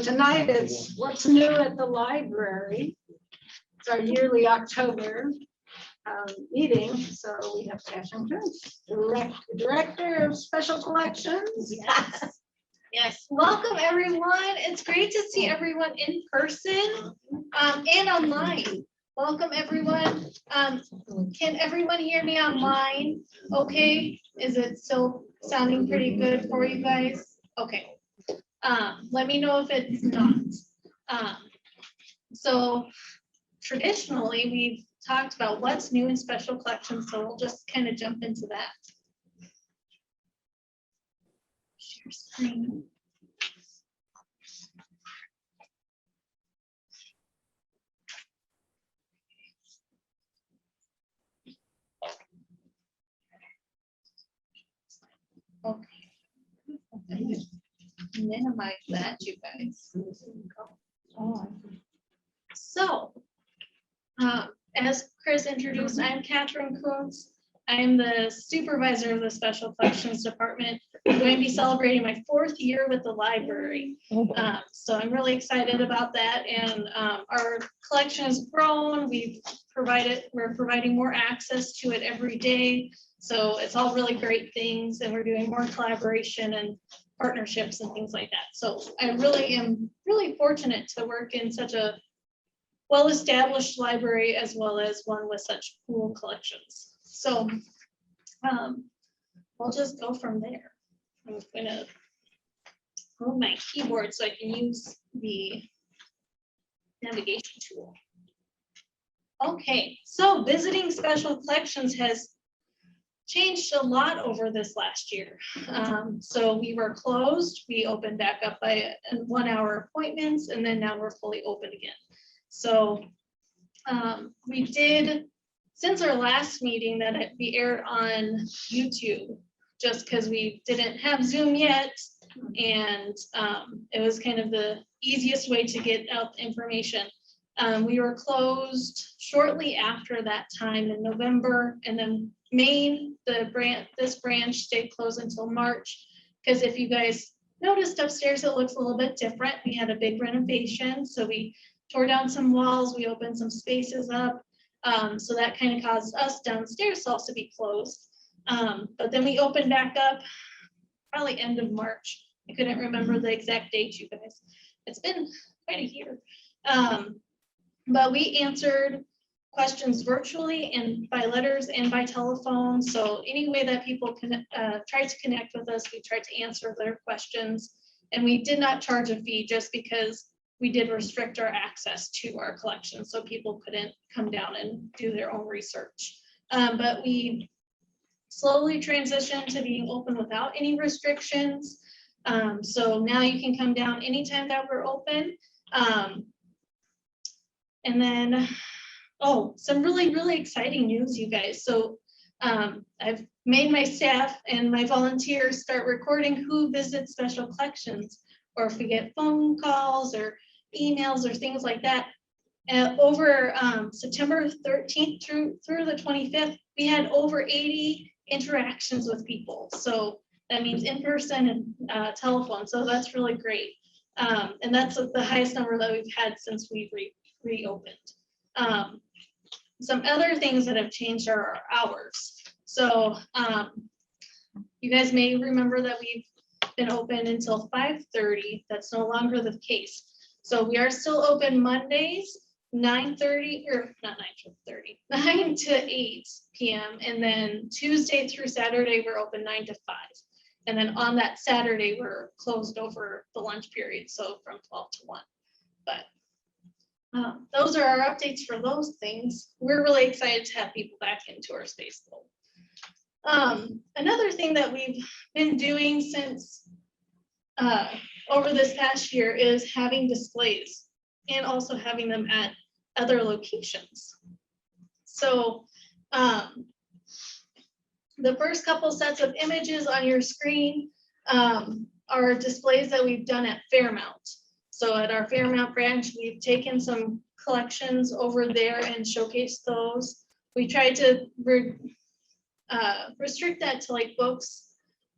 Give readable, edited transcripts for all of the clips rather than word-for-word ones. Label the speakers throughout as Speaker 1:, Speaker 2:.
Speaker 1: tonight is what's new at the library. It's our yearly October meeting. So we have Kathryn Kuntz, Director of Special Collections.
Speaker 2: Yes. Yes, welcome everyone. It's great to see everyone in person and online. Welcome everyone. Can everyone hear me online? Okay, is it still sounding pretty good for you guys? Okay. Let me know if it's not. So traditionally we've talked about what's new in special collections, so we'll just kind of jump into that. Share screen. Okay. Minimize that, you guys. So, as Chris introduced, I'm Kathryn Kuntz. I'm the supervisor of the Special Collections Department. I'm going to be celebrating my 4th year with the library. So I'm really excited about that. And our collection has grown. We're providing more access to it every day. So it's all really great things, and we're doing more collaboration and partnerships and things like that. So I really am fortunate to work in such a well-established library as well as one with such cool collections. So we'll just go from there. I'm gonna move my keyboard so I can use the navigation tool. Okay, so visiting special collections has changed a lot over this last year. So we were closed, we opened back up by 1-hour appointments, and then now we're fully open again. So we did, since our last meeting that we aired on YouTube, just because we didn't have Zoom yet, and it was kind of the easiest way to get out the information. We were closed shortly after that time in November, and then Maine, this branch stayed closed until March, because if you guys noticed upstairs, it looks a little bit different. We had a big renovation, so we tore down some walls, we opened some spaces up, so that kind of caused us downstairs to also be closed. But then we opened back up probably end of March. I couldn't remember the exact date, you guys. It's been quite a year. But we answered questions virtually and by letters and by telephone. So any way that people can try to connect with us, we tried to answer their questions. And we did not charge a fee just because we did restrict our access to our collection, so people couldn't come down and do their own research. But we slowly transitioned to being open without any restrictions. So now you can come down anytime that we're open. And then, some really exciting news, you guys. So I've made my staff and my volunteers start recording who visits special collections, or if we get phone calls or emails or things like that. Over September 13th through the 25th, we had over 80 interactions with people. So that means in person and telephone. So that's really great. And that's the highest number that we've had since we've reopened. Some other things that have changed are our hours. So you guys may remember that we've been open until 5:30. That's no longer the case. So we are still open Mondays, 9:30, or not 9:30, 9 to 8 p.m. And then Tuesday through Saturday, we're open 9 to 5. And then on that Saturday, we're closed over the lunch period, so from 12 to 1. But those are our updates for those things. We're really excited to have people back into our space though. Another thing that we've been doing since over this past year is having displays, and also having them at other locations. So the first couple sets of images on your screen are displays that we've done at Fairmount. So at our Fairmount branch, we've taken some collections over there and showcased those. We tried to restrict that to like books.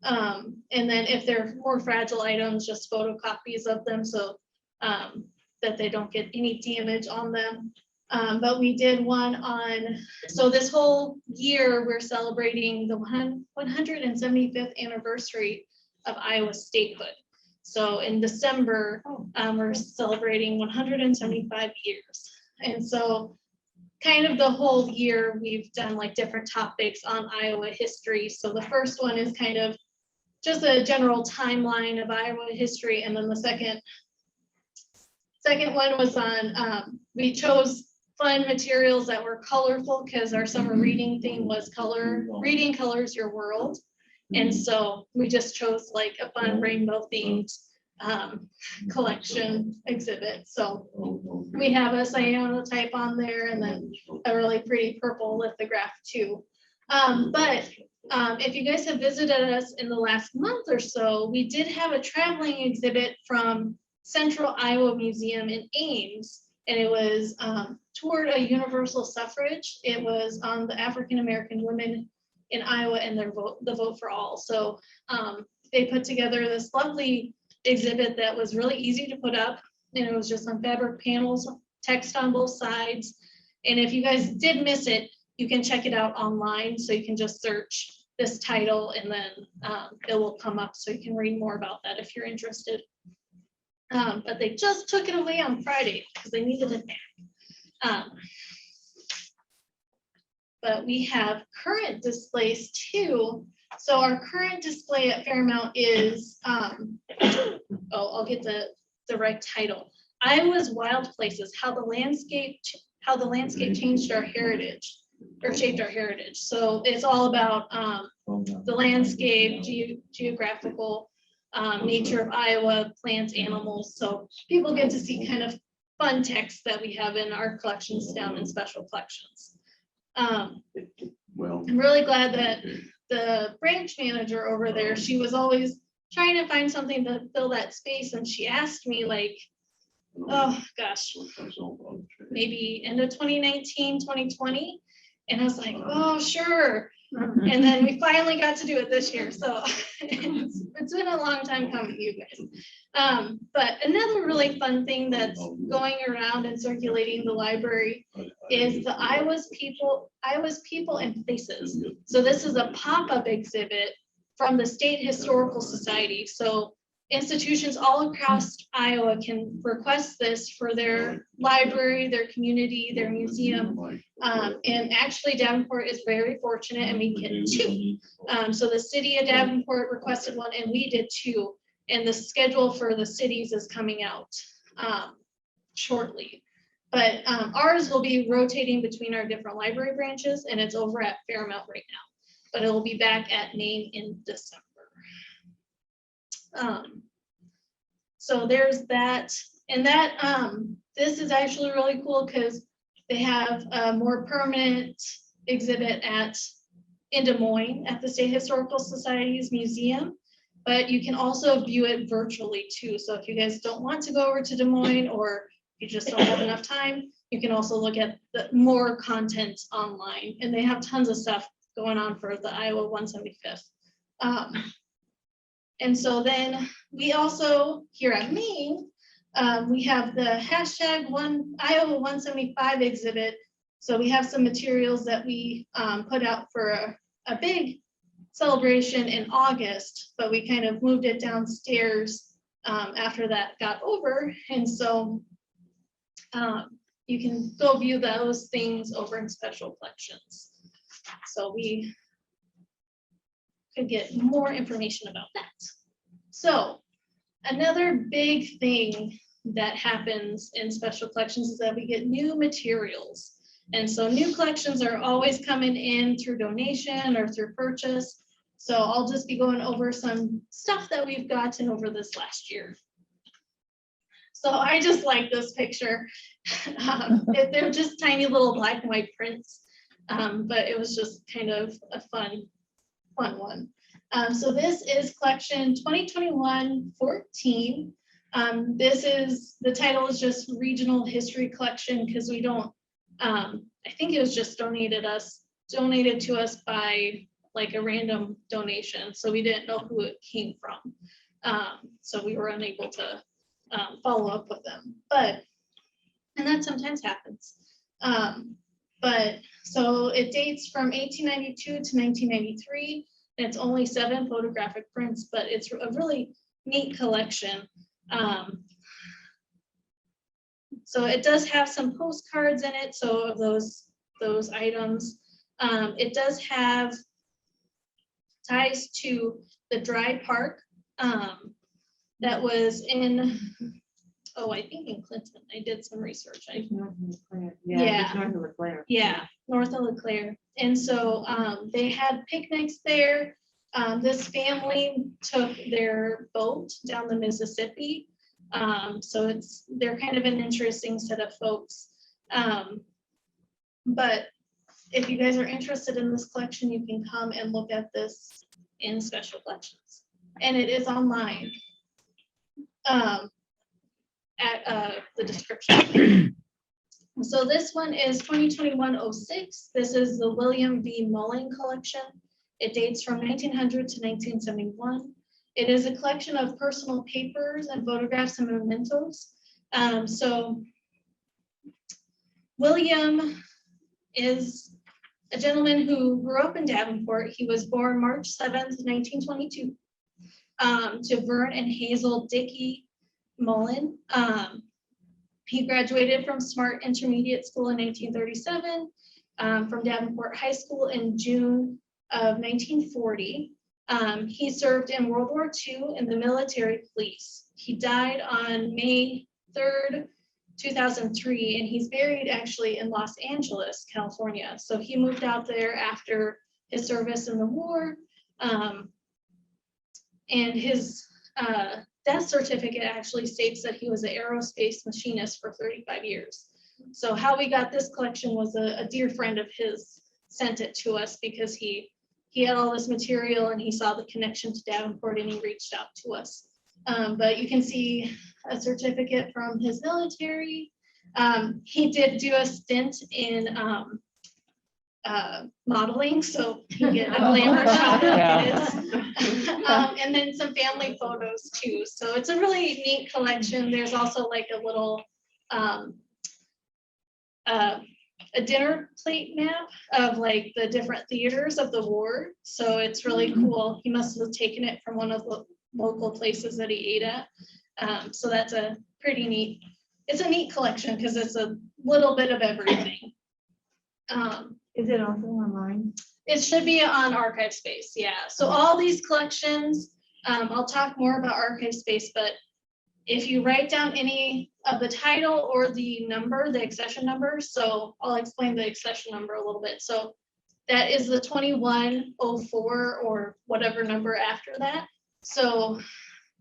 Speaker 2: And then if they're more fragile items, just photocopies of them. So that they don't get any damage on them. But we did one on, so this whole year, we're celebrating the 175th anniversary of Iowa statehood. So in December, we're celebrating 175 years. And so kind of the whole year, we've done like different topics on Iowa history. So the first one is kind of just a general timeline of Iowa history. And then the second one was on, we chose fun materials that were colorful because our summer reading theme was reading colors your world. And so we just chose like a fun rainbow themed collection exhibit. So we have a cyanotype on there and then a really pretty purple lithograph too. But if you guys have visited us in the last month or so, we did have a traveling exhibit from Central Iowa Museum in Ames, and it was toward a universal suffrage. It was on the African-American women in Iowa and their vote, the vote for all. So they put together this lovely exhibit that was really easy to put up, and it was just on fabric panels, text on both sides. And if you guys did miss it, you can check it out online. So you can just search this title and then it will come up so you can read more about that if you're interested. But they just took it away on Friday because they needed it back. But we have current displays too. So our current display at Fairmount is, I'll get the right title. Iowa's Wild Places, how the landscape changed our heritage or shaped our heritage. So it's all about the landscape, geographical nature of Iowa, plants, animals. So people get to see kind of fun text that we have in our collections down in special collections. I'm really glad that the branch manager over there, she was always trying to find something to fill that space. And she asked me like, oh gosh, maybe end of 2019, 2020. And I was like, oh, sure. And then we finally got to do it this year. So it's been a long time coming, you guys. But another really fun thing that's going around and circulating the library is the Iowa's People and Places. So this is a pop-up exhibit from the State Historical Society. So institutions all across Iowa can request this for their library, their community, their museum. And actually Davenport is very fortunate and we get two. So the city of Davenport requested one and we did two. And the schedule for the cities is coming out shortly. But ours will be rotating between our different library branches and it's over at Fairmount right now. But it will be back at Maine in December. So there's that, and that this is actually really cool because they have a more permanent exhibit in Des Moines at the State Historical Society's museum, but you can also view it virtually too. So if you guys don't want to go over to Des Moines or you just don't have enough time, you can also look at the more content online, and they have tons of stuff going on for the Iowa 175th. And so then we also, here at Maine, we have the hashtag Iowa 175 exhibit. So we have some materials that we put out for a big celebration in August, but we kind of moved it downstairs after that got over. And so you can go view those things over in special collections. So we could get more information about that. So another big thing that happens in special collections is that we get new materials. And so new collections are always coming in through donation or through purchase. So I'll just be going over some stuff that we've gotten over this last year. So I just like this picture. They're just tiny little black and white prints, but it was just kind of a fun one. So this is collection 2021-14. This is, the title is just Regional History Collection because we don't, I think it was just donated to us by like a random donation. So we didn't know who it came from. So we were unable to follow up with them. And that sometimes happens. But so it dates from 1892 to 1993. And it's only 7 photographic prints, but it's a really neat collection. So it does have some postcards in it. So of those items, it does have ties to the dry park that was in, I think in Clinton. I did some research.
Speaker 3: Yeah, north of LeClaire.
Speaker 2: Yeah, north of LeClaire. And so they had picnics there. This family took their boat down the Mississippi. So they're kind of an interesting set of folks. But if you guys are interested in this collection, you can come and look at this in Special Collections. And it is online at the description. So this one is 2021-06. This is the William V. Mullen collection. It dates from 1900 to 1971. It is a collection of personal papers and photographs and mementos. So William is a gentleman who grew up in Davenport. He was born March 7th, 1922, to Vern and Hazel Dickey Mullen. He graduated from Smart Intermediate School in 1937, from Davenport High School in June of 1940. He served in World War II in the military police. He died on May 3rd, 2003, and he's buried actually in Los Angeles, California. So he moved out there after his service in the war, and his death certificate actually states that he was an aerospace machinist for 35 years. So how we got this collection was a dear friend of his sent it to us because he had all this material and he saw the connection to Davenport and he reached out to us. But you can see a certificate from his military. He did do a stint in modeling, so he get a glamour shot of his. And then some family photos too. So it's a really neat collection. There's also like a little a dinner plate map of like the different theaters of the war. So it's really cool. He must have taken it from one of the local places that he ate at. So that's a pretty neat, it's a neat collection because it's a little bit of everything.
Speaker 3: Is it also online?
Speaker 2: It should be on Archive Space, yeah. So all these collections, I'll talk more about Archive Space, but if you write down any of the title or the number, the accession number, so I'll explain the accession number a little bit. So that is the 2104 or whatever number after that. So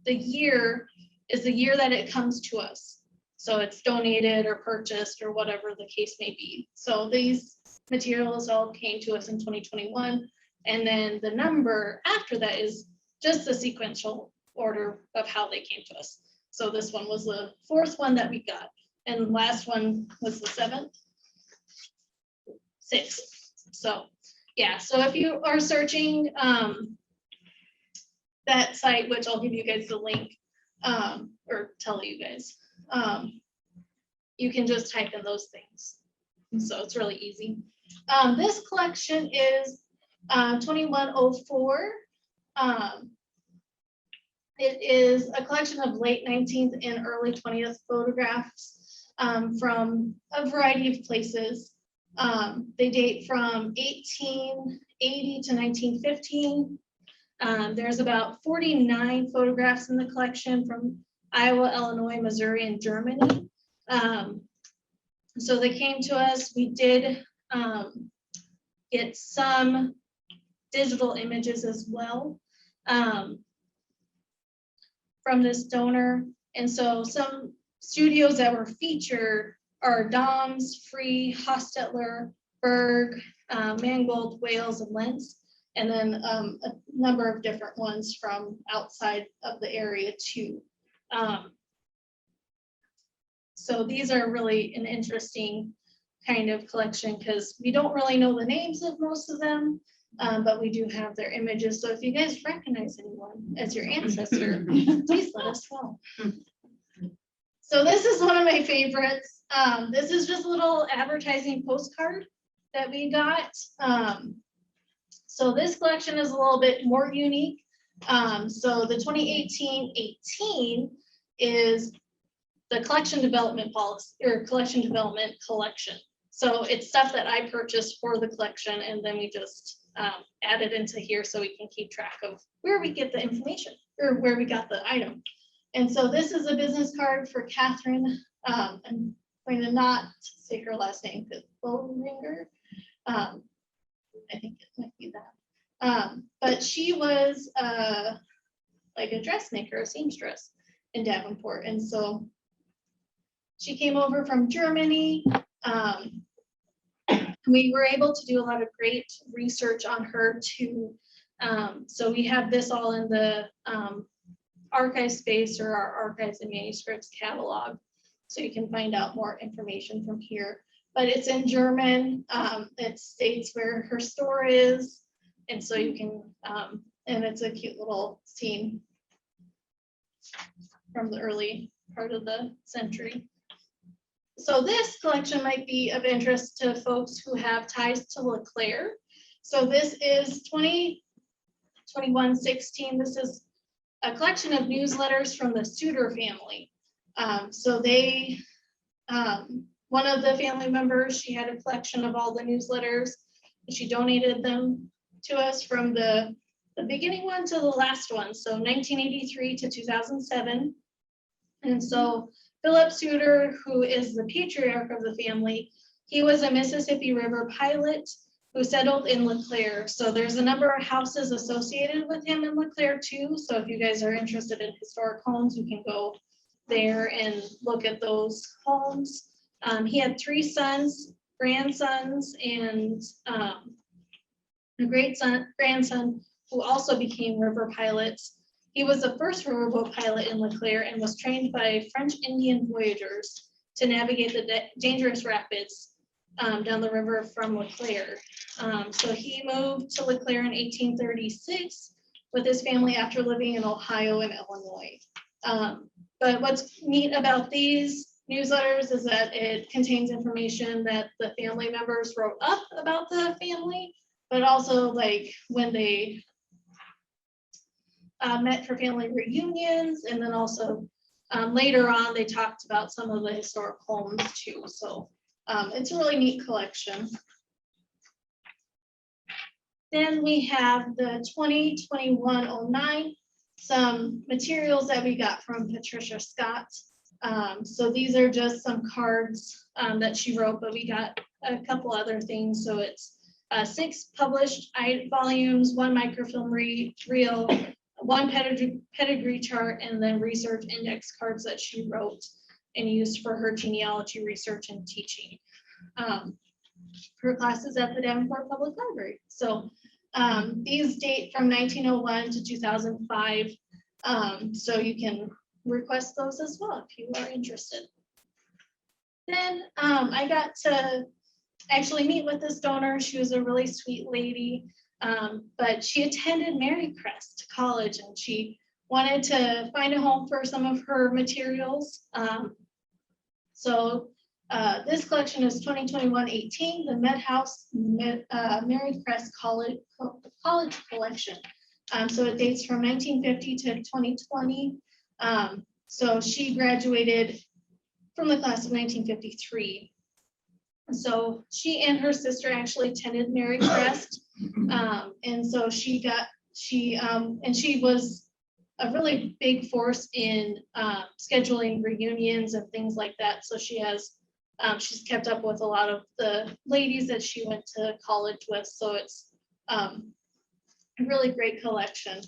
Speaker 2: the year is the year that it comes to us. So it's donated or purchased or whatever the case may be. So these materials all came to us in 2021. And then the number after that is just the sequential order of how they came to us. So this one was the 4th one that we got. And last one was the 7th, 6th. So yeah, so if you are searching that site, which I'll give you guys the link or tell you guys, you can just type in those things. So it's really easy. This collection is 2104. It is a collection of late 19th and early 20th photographs from a variety of places. They date from 1880 to 1915. There's about 49 photographs in the collection from Iowa, Illinois, Missouri, and Germany. So they came to us. We did get some digital images as well from this donor. And so some studios that were featured are Dom's, Free, Hostetler, Berg, Mangold, Wales, and Lentz, and then a number of different ones from outside of the area too. So these are really an interesting kind of collection because we don't really know the names of most of them, but we do have their images. So if you guys recognize anyone as your ancestor, please let us know. So this is one of my favorites. This is just a little advertising postcard that we got. So this collection is a little bit more unique. So the 2018-18 is the collection development policy or collection development collection. So it's stuff that I purchased for the collection, and then we just add it into here so we can keep track of where we get the information or where we got the item. And so this is a business card for Kathryn. I'm going to not say her last name, because Bowringer. I think it might be that. But she was like a dressmaker, a seamstress in Davenport. And so she came over from Germany. We were able to do a lot of great research on her too. So we have this all in the archive space, or our archives and manuscripts catalog. So you can find out more information from here. But it's in German. It states where her store is. And so you can, and it's a cute little scene from the early part of the century. So this collection might be of interest to folks who have ties to LeClaire. So this is 2021-16. This is a collection of newsletters from the Suter family. So they, one of the family members, she had a collection of all the newsletters, and she donated them to us from the beginning one to the last one. So 1983 to 2007. And so Philip Suter, who is the patriarch of the family, he was a Mississippi River pilot who settled in LeClaire. So there's a number of houses associated with him in LeClaire too. So if you guys are interested in historic homes, you can go there and look at those homes. He had 3 sons, grandsons, and a grandson who also became river pilots. He was the first riverboat pilot in LeClaire and was trained by French Indian voyagers to navigate the dangerous rapids down the river from LeClaire. So he moved to LeClaire in 1836 with his family after living in Ohio and Illinois. But what's neat about these newsletters is that it contains information that the family members wrote up about the family, but also like when they met for family reunions, and then also later on they talked about some of the historic homes too. So it's a really neat collection. Then we have the 2021-09, some materials that we got from Patricia Scott. So these are just some cards that she wrote, but we got a couple other things. So it's 6 published volumes, 1 microfilm reel, 1 pedigree chart, and then research index cards that she wrote and used for her genealogy research and teaching. Her classes at the Davenport Public Library. So these date from 1901 to 2005. So you can request those as well if you are interested. Then I got to actually meet with this donor. She was a really sweet lady, but she attended Marycrest College and she wanted to find a home for some of her materials. So this collection is 2021-18, the Met House Marycrest College Collection. So it dates from 1950 to 2020. So she graduated from the class of 1953. So she and her sister actually attended Marycrest. And so she was a really big force in scheduling reunions and things like that. So she has, she's kept up with a lot of the ladies that she went to college with. So it's a really great collection.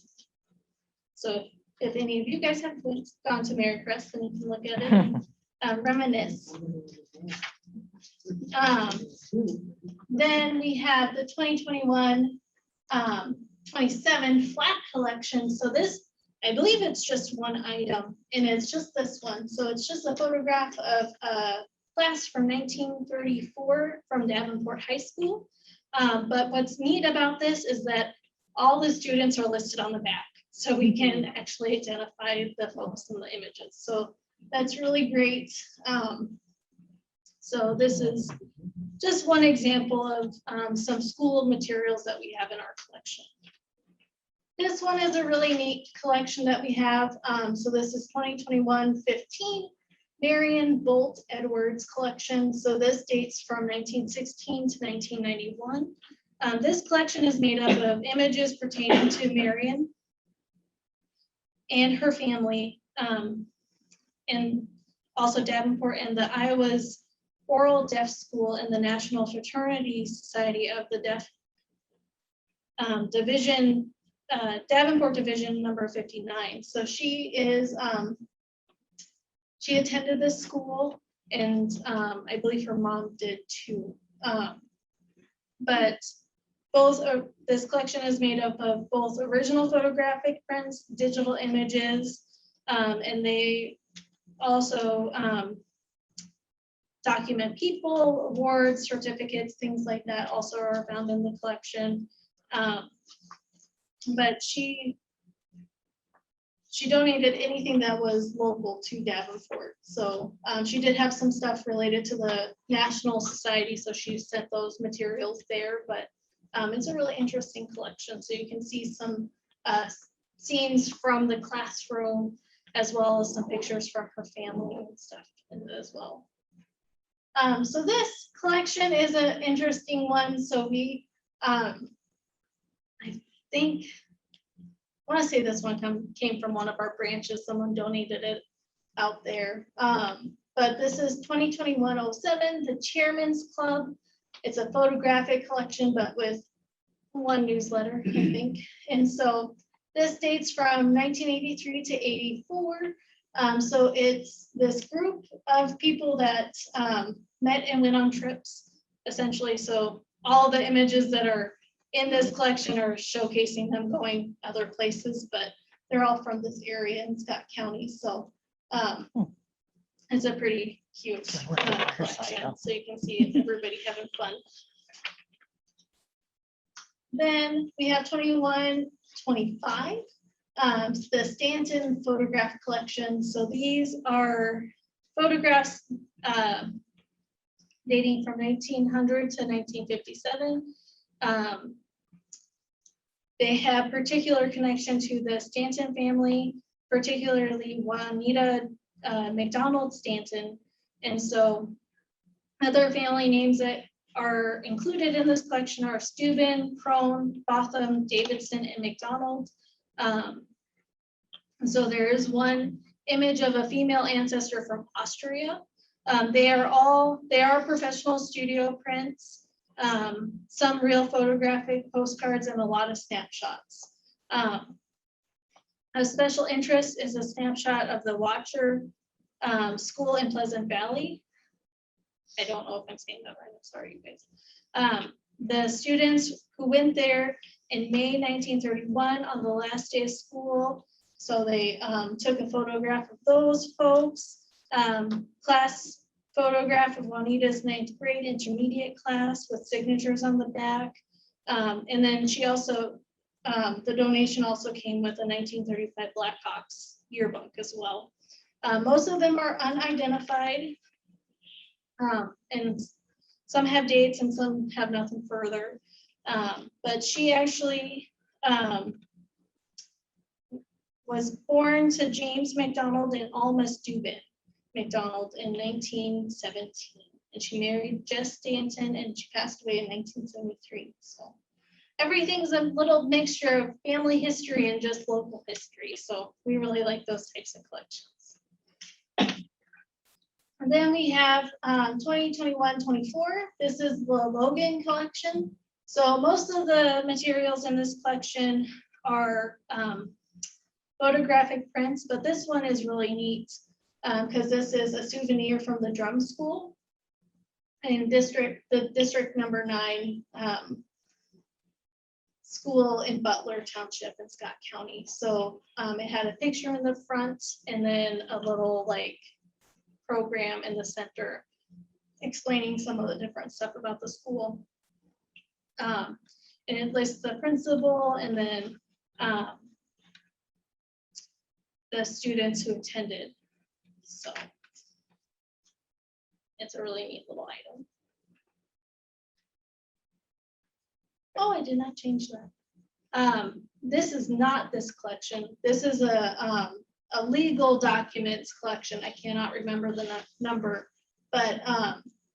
Speaker 2: So if any of you guys have gone to Marycrest, then you can look at it and reminisce. Then we have the 2021-27 flat collection. So this, I believe it's just one item, and it's just this one. So it's just a photograph of a class from 1934 from Davenport High School. But what's neat about this is that all the students are listed on the back. So we can actually identify the folks in the images. So that's really great. So this is just one example of some school materials that we have in our collection. This one is a really neat collection that we have. So this is 2021-15 Marion Bolt Edwards collection. So this dates from 1916 to 1991. This collection is made up of images pertaining to Marion and her family, and also Davenport and the Iowa's Oral Deaf School and the National Fraternity Society of the Deaf Division, Davenport Division number 59. So she is, she attended this school, and I believe her mom did too. But both this collection is made up of both original photographic prints, digital images, and they also document people, awards, certificates, things like that also are found in the collection. But she donated anything that was local to Davenport. So she did have some stuff related to the National Society, so she sent those materials there, but it's a really interesting collection. So you can see some scenes from the classroom, as well as some pictures from her family and stuff in it as well. So this collection is an interesting one. So we, I think, I want to say this one came from one of our branches. Someone donated it out there. But this is 2021-07, the Chairman's Club. It's a photographic collection, but with one newsletter, I think. And so this dates from 1983 to 84. So it's this group of people that met and went on trips, essentially. So all the images that are in this collection are showcasing them going other places, but they're all from this area in Scott County. So it's a pretty cute collection. So you can see everybody having fun. Then we have 21-25, the Stanton photograph collection. So these are photographs dating from 1900 to 1957. They have particular connection to the Stanton family, particularly Juanita McDonald Stanton. And so other family names that are included in this collection are Steuben, Crone, Botham, Davidson, and McDonald. And so there is one image of a female ancestor from Austria. They are professional studio prints, some real photographic postcards, and a lot of snapshots. A special interest is a snapshot of the Watcher School in Pleasant Valley. I don't know if I'm saying that right, I'm sorry, you guys. The students who went there in May 1931 on the last day of school. So they took a photograph of those folks. Class photograph of Juanita's 9th grade intermediate class with signatures on the back. And then she also, the donation also came with a 1935 Blackhawks yearbook as well. Most of them are unidentified. And some have dates and some have nothing further. But she actually was born to James McDonald and Alma Steuben McDonald in 1917. And she married Jess Stanton and she passed away in 1973. So everything's a little mixture of family history and just local history. So we really like those types of collections. And then we have 2021-24. This is the Logan collection. So most of the materials in this collection are photographic prints, but this one is really neat because this is a souvenir from the drum school in the district number 9 school in Butler Township in Scott County. So it had a picture in the front and then a little like program in the center explaining some of the different stuff about the school. And it lists the principal and then the students who attended. So it's a really neat little item. Oh, I did not change that. This is not this collection. This is a legal documents collection. I cannot remember the number, but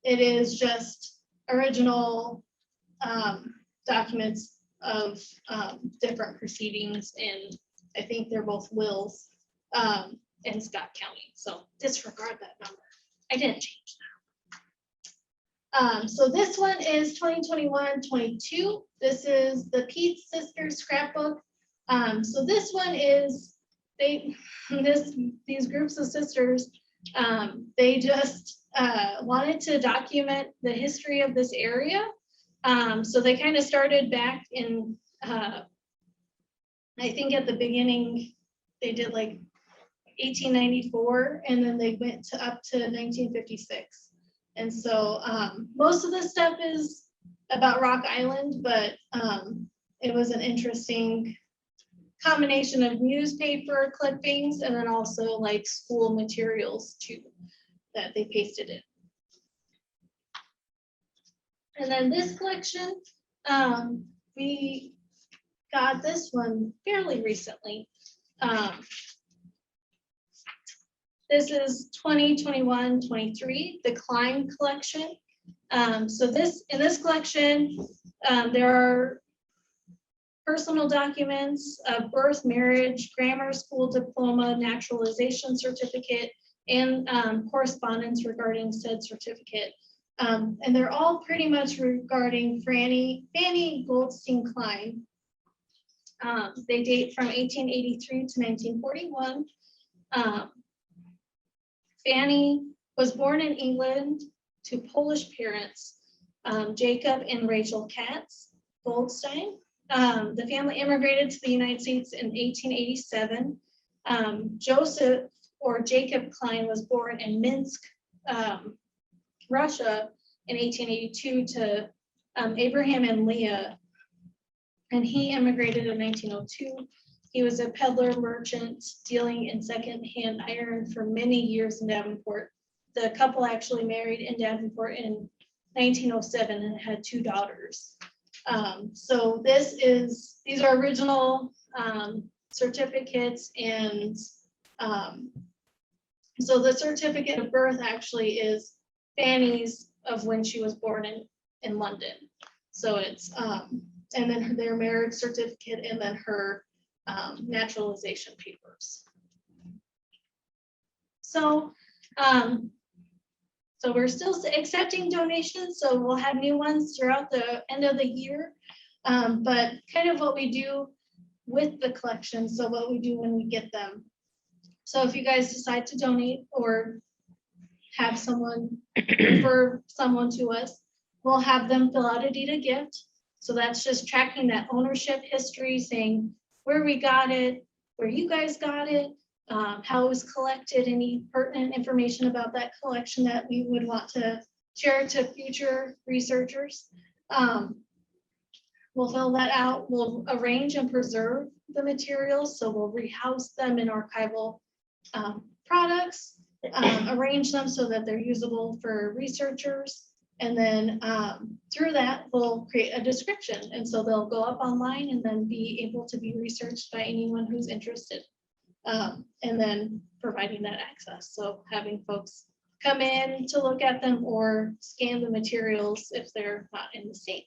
Speaker 2: it is just original documents of different proceedings, and I think they're both wills in Scott County. So disregard that number. I didn't change that. So this one is 2021-22. This is the Pete Sisters Scrapbook. So this one is these groups of sisters, they just wanted to document the history of this area. So they kind of started back in, I think at the beginning, they did like 1894, and then they went up to 1956. And so most of this stuff is about Rock Island, but it was an interesting combination of newspaper clippings and then also like school materials too that they pasted in. And then this collection, we got this one fairly recently. This is 2021-23, the Klein Collection. So in this collection, there are personal documents of birth, marriage, grammar school diploma, naturalization certificate, and correspondence regarding said certificate. And they're all pretty much regarding Fanny Goldstein Klein. They date from 1883 to 1941. Fanny was born in England to Polish parents, Jacob and Rachel Katz Goldstein. The family immigrated to the United States in 1887. Joseph or Jacob Klein was born in Minsk, Russia in 1882 to Abraham and Leah, and he immigrated in 1902. He was a peddler merchant dealing in secondhand iron for many years in Davenport. The couple actually married in Davenport in 1907 and had 2 daughters. So these are original certificates, and so the certificate of birth actually is Fanny's of when she was born in London. So it's and then their marriage certificate, and then her naturalization papers. So so we're still accepting donations, so we'll have new ones throughout the end of the year. But kind of what we do with the collection, so what we do when we get them. So if you guys decide to donate or have someone refer someone to us, we'll have them fill out a deed of gift. So that's just tracking that ownership history, saying where we got it, where you guys got it, how it was collected, any pertinent information about that collection that we would want to share to future researchers. We'll fill that out. We'll arrange and preserve the materials. So we'll rehouse them in archival products, arrange them so that they're usable for researchers. And then through that, we'll create a description. And so they'll go up online and then be able to be researched by anyone who's interested. And then providing that access. So having folks come in to look at them or scan the materials if they're not in the state.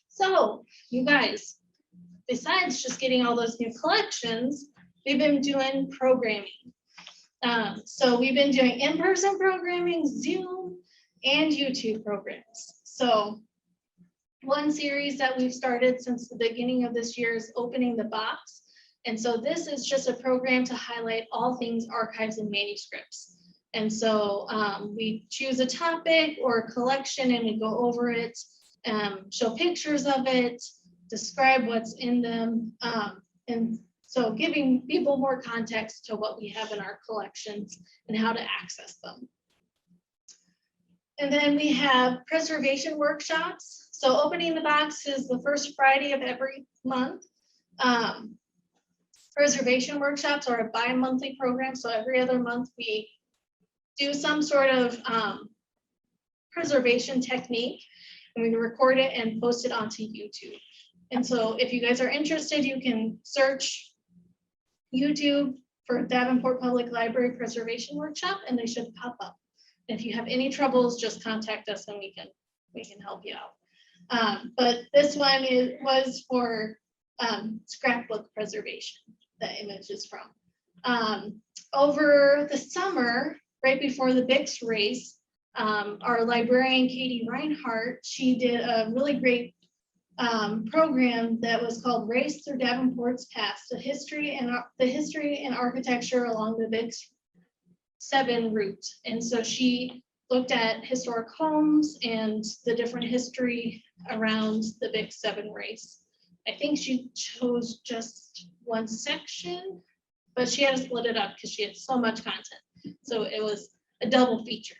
Speaker 2: So you guys, besides just getting all those new collections, we've been doing programming. So we've been doing in-person programming, Zoom, and YouTube programs. So one series that we've started since the beginning of this year is Opening the Box. And so this is just a program to highlight all things archives and manuscripts. And so we choose a topic or a collection and we go over it, show pictures of it, describe what's in them, and so giving people more context to what we have in our collections and how to access them. And then we have preservation workshops. So Opening the Box is the first Friday of every month. preservation workshops are a bi-monthly program, so every other month we do some sort of preservation technique, and we record it and post it onto YouTube. And so if you guys are interested, you can search YouTube for Davenport Public Library Preservation Workshop, and they should pop up. If you have any troubles, just contact us and we can help you out. But this one was for scrapbook preservation, the image is from. Over the summer, right before the Bix race, our librarian, Katie Reinhardt, she did a really great program that was called Race Through Davenport's Past, the history and architecture along the Bix 7 route. And so she looked at historic homes and the different history around the Bix 7 race. I think she chose just one section, but she had to split it up because she had so much content. So it was a double feature.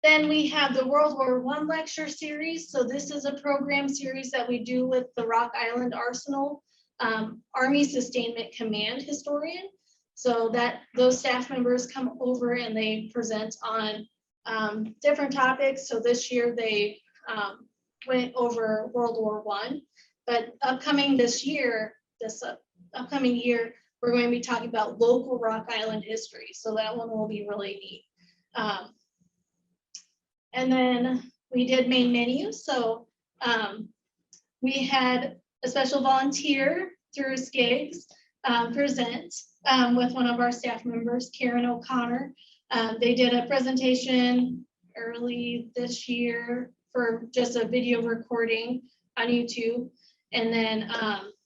Speaker 2: Then we have the World War I lecture series. So this is a program series that we do with the Rock Island Arsenal Army Sustainment Command historian. So that those staff members come over and they present on different topics. So this year they went over World War I, but upcoming year, we're going to be talking about local Rock Island history. So that one will be really neat. And then we did main menu. So we had a special volunteer through Skiggs present with one of our staff members, Karen O'Connor. They did a presentation early this year for just a video recording on YouTube. And then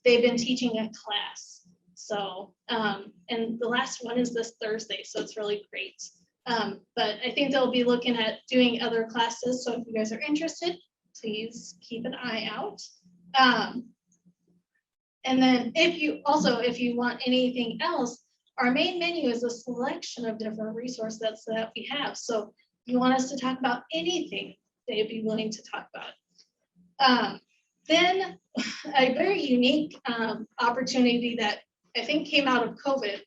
Speaker 2: they've been teaching a class. So, and the last one is this Thursday, so it's really great. But I think they'll be looking at doing other classes. So if you guys are interested, please keep an eye out. And then if you want anything else, our main menu is a selection of different resources that we have. So if you want us to talk about anything, they'd be willing to talk about. Then a very unique opportunity that I think came out of COVID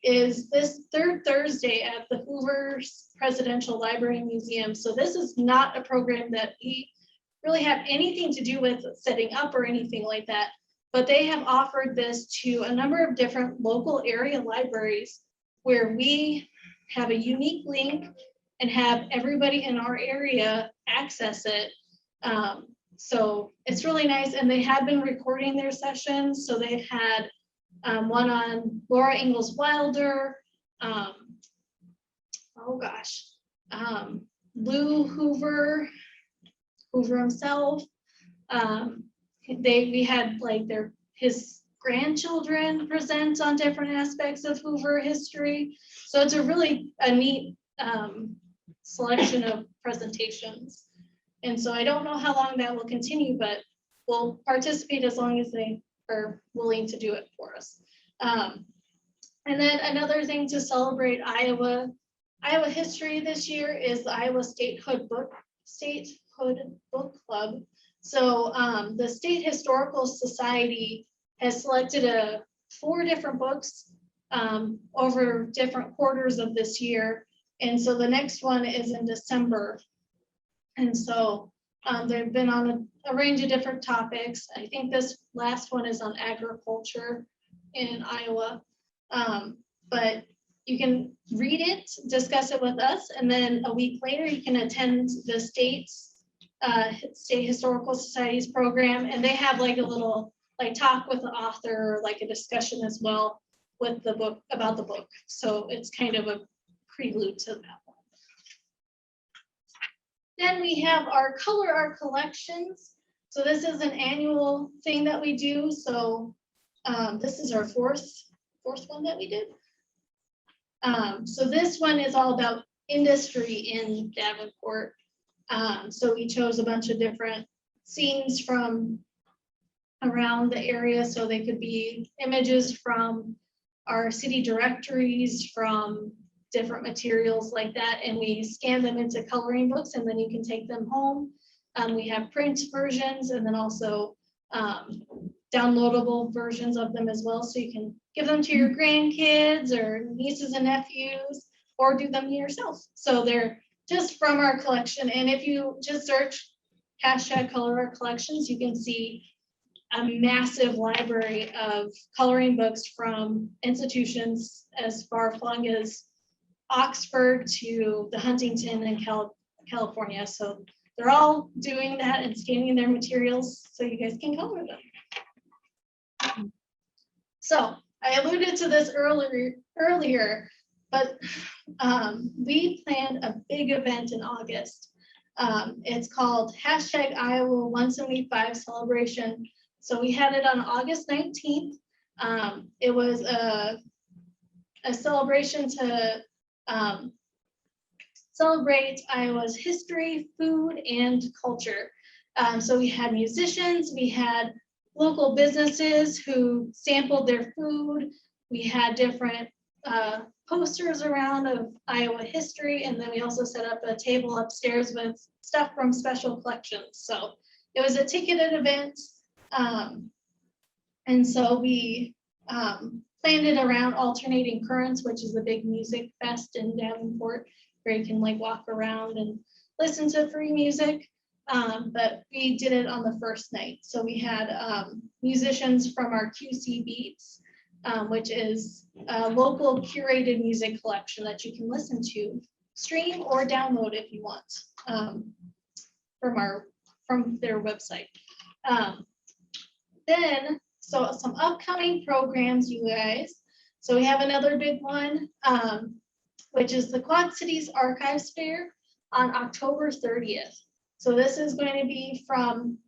Speaker 2: is this third Thursday at the Hoover's Presidential Library and Museum. So this is not a program that we really have anything to do with setting up or anything like that, but they have offered this to a number of different local area libraries where we have a unique link and have everybody in our area access it. So it's really nice, and they have been recording their sessions. So they've had one on Laura Ingalls Wilder, Lou Hoover himself. We had like his grandchildren present on different aspects of Hoover history. So it's a neat selection of presentations. And so I don't know how long that will continue, but we'll participate as long as they are willing to do it for us. And then another thing to celebrate Iowa history this year is the Iowa Statehood Book Club. So the State Historical Society has selected 4 different books over different quarters of this year. And so the next one is in December. And so they've been on a range of different topics. I think this last one is on agriculture in Iowa. But you can read it, discuss it with us, and then a week later you can attend the State Historical Society's program, and they have like a little talk with the author, like a discussion as well with the book, about the book. So it's kind of a prelude to that one. Then we have our color art collections. So this is an annual thing that we do. So this is our fourth one that we did. So this one is all about industry in Davenport. So we chose a bunch of different scenes from around the area. So they could be images from our city directories, from different materials like that, and we scan them into coloring books, and then you can take them home. We have print versions, and then also downloadable versions of them as well, so you can give them to your grandkids or nieces and nephews, or do them yourself. So they're just from our collection, and if you just search #color our collections, you can see a massive library of coloring books from institutions as far flung as Oxford to the Huntington in California. So they're all doing that and scanning their materials so you guys can color them. So I alluded to this earlier, but we planned a big event in August. It's called #Iowa Once in Week 5 celebration. So we had it on August 19th. It was a celebration to celebrate Iowa's history, food, and culture. So we had musicians, we had local businesses who sampled their food. We had different posters around of Iowa history, and then we also set up a table upstairs with stuff from special collections. So it was a ticketed event. And so we planned it around Alternating Currents, which is a big music fest in Davenport, where you can like walk around and listen to free music. But we did it on the first night. So we had musicians from our QC Beats, which is a local curated music collection that you can listen to, stream or download if you want, from their website. Then, so some upcoming programs, you guys. So we have another big one, which is the Quad Cities Archives Fair on October 30th. So this is going to be from,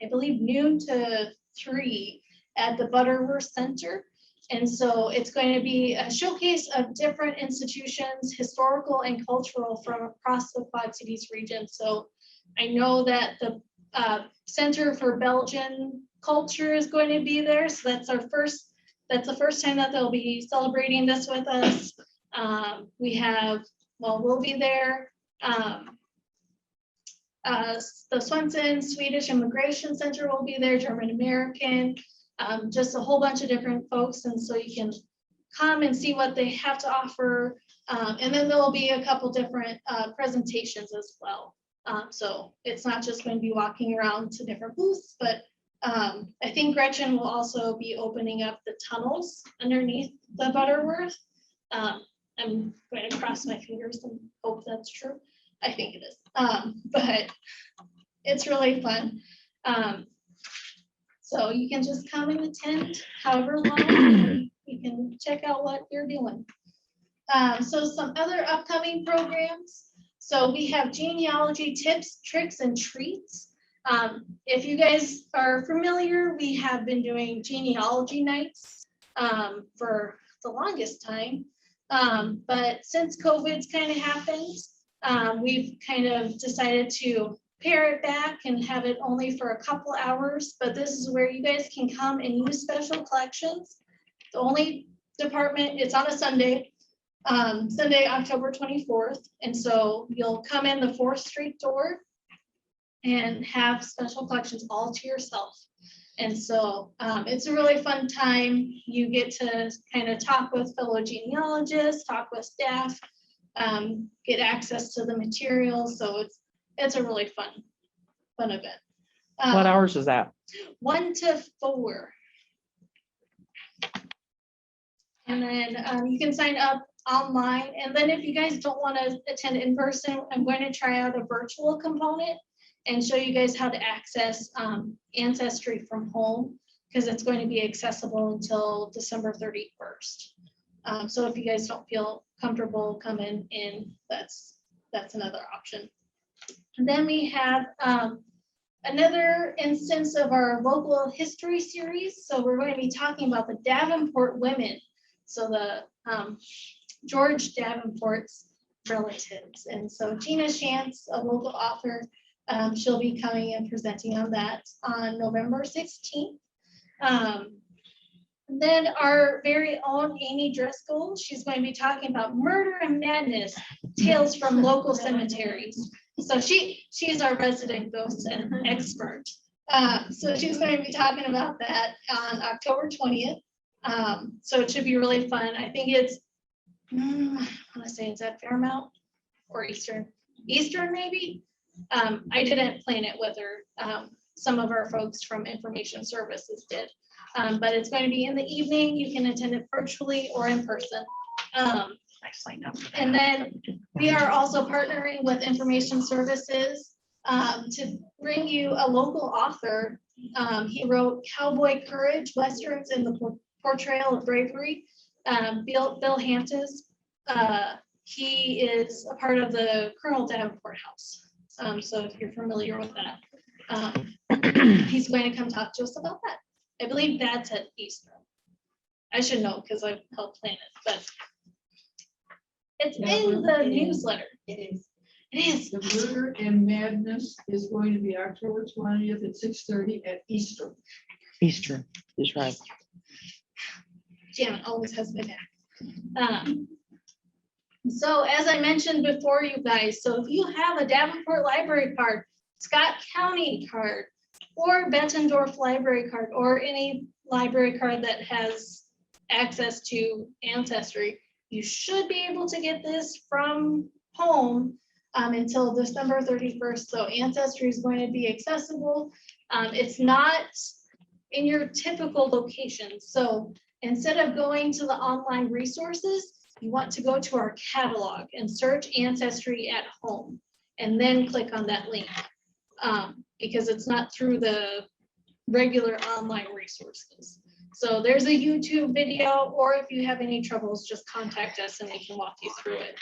Speaker 2: I believe, noon to 3 at the Butterworth Center. And so it's going to be a showcase of different institutions, historical and cultural, from across the Quad Cities region. So I know that the Center for Belgian Culture is going to be there. So that's the first time that they'll be celebrating this with us. We'll be there. The Swenson Swedish Immigration Center will be there, German American, just a whole bunch of different folks. And so you can come and see what they have to offer. And then there will be a couple different presentations as well. So it's not just going to be walking around to different booths, but I think Gretchen will also be opening up the tunnels underneath the Butterworth. I'm going to cross my fingers and hope that's true. I think it is, but it's really fun. So you can just come and attend however long, you can check out what you're doing. So some other upcoming programs. So we have genealogy tips, tricks, and treats. If you guys are familiar, we have been doing genealogy nights for the longest time. But since COVID's kind of happened, we've kind of decided to pare it back and have it only for a couple hours. But this is where you guys can come and use special collections. The only department, it's on a Sunday, Sunday, October 24th. And so you'll come in the 4th Street door and have special collections all to yourself. And so it's a really fun time. You get to kind of talk with fellow genealogists, talk with staff, get access to the materials. So it's a really fun event.
Speaker 4: What hours is that?
Speaker 2: 1 to 4. And then you can sign up online. And then if you guys don't want to attend in person, I'm going to try out a virtual component and show you guys how to access Ancestry from home, because it's going to be accessible until December 31st. So if you guys don't feel comfortable coming in, that's another option. And then we have another instance of our local history series. So we're going to be talking about the Davenport women. So the George Davenport's relatives. And so Gina Shantz, a local author, she'll be coming and presenting on that on November 16th. Then our very own Amy Driscoll, she's going to be talking about murder and madness, tales from local cemeteries. So she's our resident ghost and expert. So she's going to be talking about that on October 20th. So it should be really fun. I think it's, I want to say, is that Fairmount or Eastern? Eastern, maybe? I didn't plan it with her. Some of our folks from Information Services did. But it's going to be in the evening. You can attend it virtually or in person.
Speaker 4: I signed up for that.
Speaker 2: And then we are also partnering with Information Services to bring you a local author. He wrote Cowboy Courage, Westerns in the Portrayal of Bravery. Bill Hampton's. He is a part of the Colonel Davenport House. So if you're familiar with that, he's going to come talk to us about that. I believe that's at Eastern. I should know because I've helped plan it, but it's in the newsletter.
Speaker 5: It is.
Speaker 2: It is.
Speaker 5: The Murder and Madness is going to be October 20th at 6:30 at Eastern.
Speaker 4: Eastern is right.
Speaker 2: Janet always has my back. So as I mentioned before, you guys, so if you have a Davenport Library card, Scott County card, or Bettendorf Library card, or any library card that has access to Ancestry, you should be able to get this from home until December 31st. So Ancestry is going to be accessible. It's not in your typical location. So instead of going to the online resources, you want to go to our catalog and search Ancestry at home, and then click on that link because it's not through the regular online resources. So there's a YouTube video, or if you have any troubles, just contact us and we can walk you through it.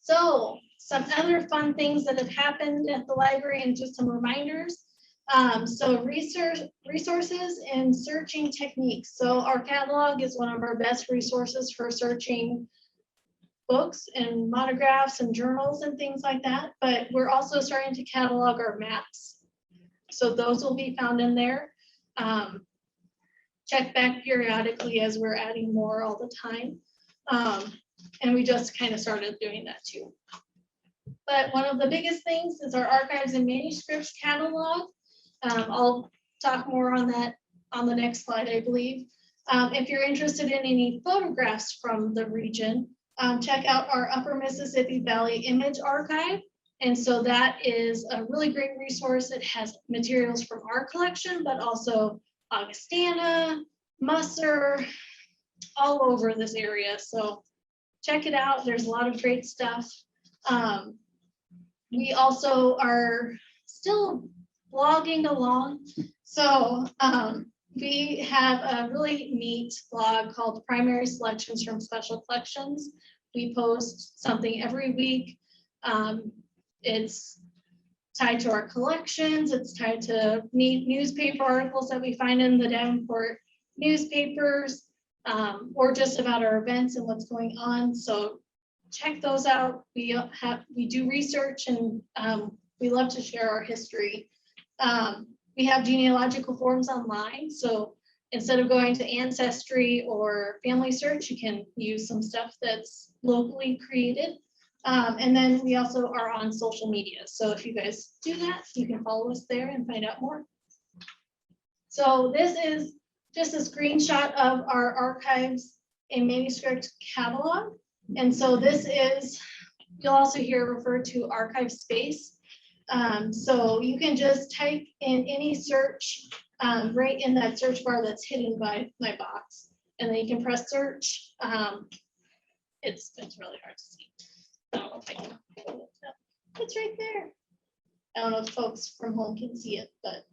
Speaker 2: So some other fun things that have happened at the library and just some reminders. So resources and searching techniques. So our catalog is one of our best resources for searching books and monographs and journals and things like that. But we're also starting to catalog our maps. So those will be found in there. Check back periodically as we're adding more all the time. And we just kind of started doing that too. But one of the biggest things is our archives and manuscripts catalog. I'll talk more on that on the next slide, I believe. If you're interested in any photographs from the region, check out our Upper Mississippi Valley Image Archive. And so that is a really great resource. It has materials from our collection, but also Augustana, Musser, all over this area. So check it out. There's a lot of great stuff. We also are still blogging along. So we have a really neat blog called Primary Selections from Special Collections. We post something every week. It's tied to our collections. It's tied to neat newspaper articles that we find in the Davenport newspapers, or just about our events and what's going on. So check those out. We do research, and we love to share our history. We have genealogical forms online. So instead of going to Ancestry or Family Search, you can use some stuff that's locally created. And then we also are on social media. So if you guys do that, you can follow us there and find out more. So this is just a screenshot of our archives and manuscript catalog. And so this is, you'll also hear referred to archive space. So you can just type in any search right in that search bar that's hidden by my box. And then you can press search. It's really hard to see. I don't know if I can pull it up. It's right there. I don't know if folks from home can see it, but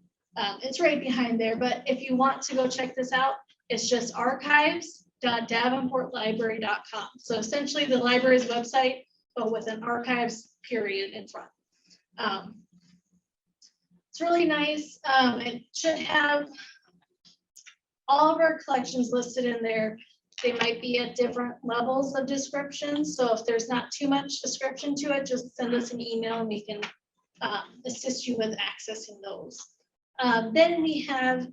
Speaker 2: it's right behind there. But if you want to go check this out, it's just archives.davenportlibrary.com. So essentially the library's website, but with an archives period in front. It's really nice. It should have all of our collections listed in there. They might be at different levels of description. So if there's not too much description to it, just send us an email and we can assist you with accessing those. Then we have,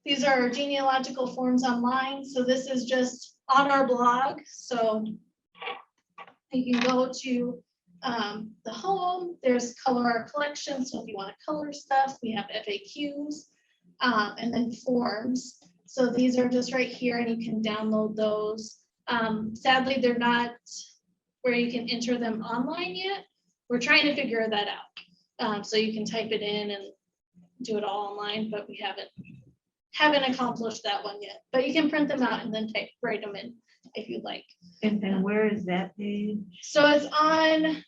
Speaker 2: these are our genealogical forms online. So this is just on our blog. So you can go to the home, there's color our collection. So if you want to color stuff, we have FAQs, and then forms. So these are just right here and you can download those. Sadly, they're not where you can enter them online yet. We're trying to figure that out. So you can type it in and do it all online, but we haven't accomplished that one yet. But you can print them out and then write them in if you'd like.
Speaker 3: And where is that page?
Speaker 2: So it's on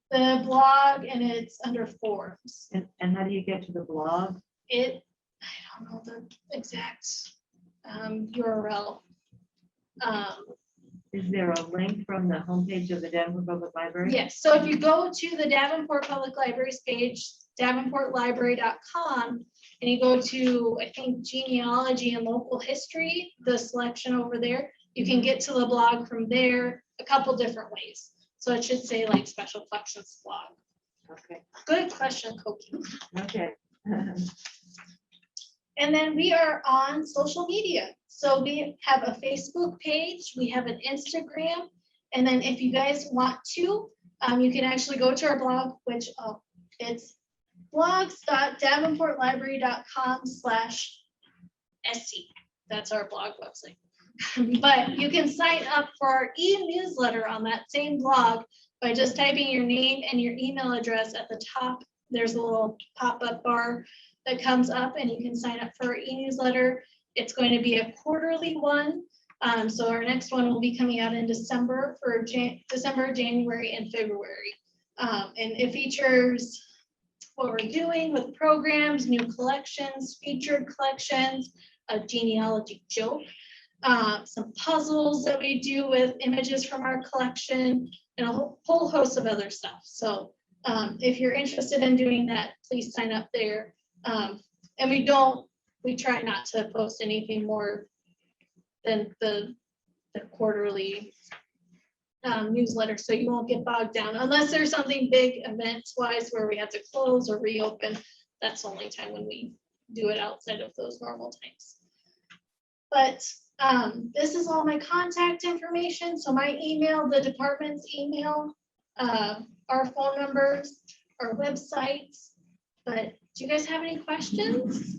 Speaker 2: the blog and it's under forums.
Speaker 3: And how do you get to the blog?
Speaker 2: I don't know the exact URL.
Speaker 3: Is there a link from the homepage of the Davenport Public Library?
Speaker 2: Yes, so if you go to the Davenport Public Library's page, davenportlibrary.com, and you go to, I think, genealogy and local history, the selection over there, you can get to the blog from there a couple different ways. So it should say like special collections blog.
Speaker 3: Okay,
Speaker 2: Good question, Koki.
Speaker 3: okay.
Speaker 2: And then we are on social media. So we have a Facebook page, we have an Instagram, and then if you guys want to, you can actually go to our blog, which it's blogs.davenportlibrary.com/sc. That's our blog website. But you can sign up for our e-newsletter on that same blog by just typing your name and your email address at the top. There's a little pop-up bar that comes up and you can sign up for our e-newsletter. It's going to be a quarterly one. So our next one will be coming out in December for December, January, and February. And it features what we're doing with programs, new collections, featured collections, a genealogy joke, some puzzles that we do with images from our collection, and a whole host of other stuff. So if you're interested in doing that, please sign up there. And we try not to post anything more than the quarterly newsletter, so you won't get bogged down unless there's something big events wise where we have to close or reopen. That's the only time when we do it outside of those normal times. But this is all my contact information. So my email, the department's email, our phone numbers, our websites. But do you guys have any questions?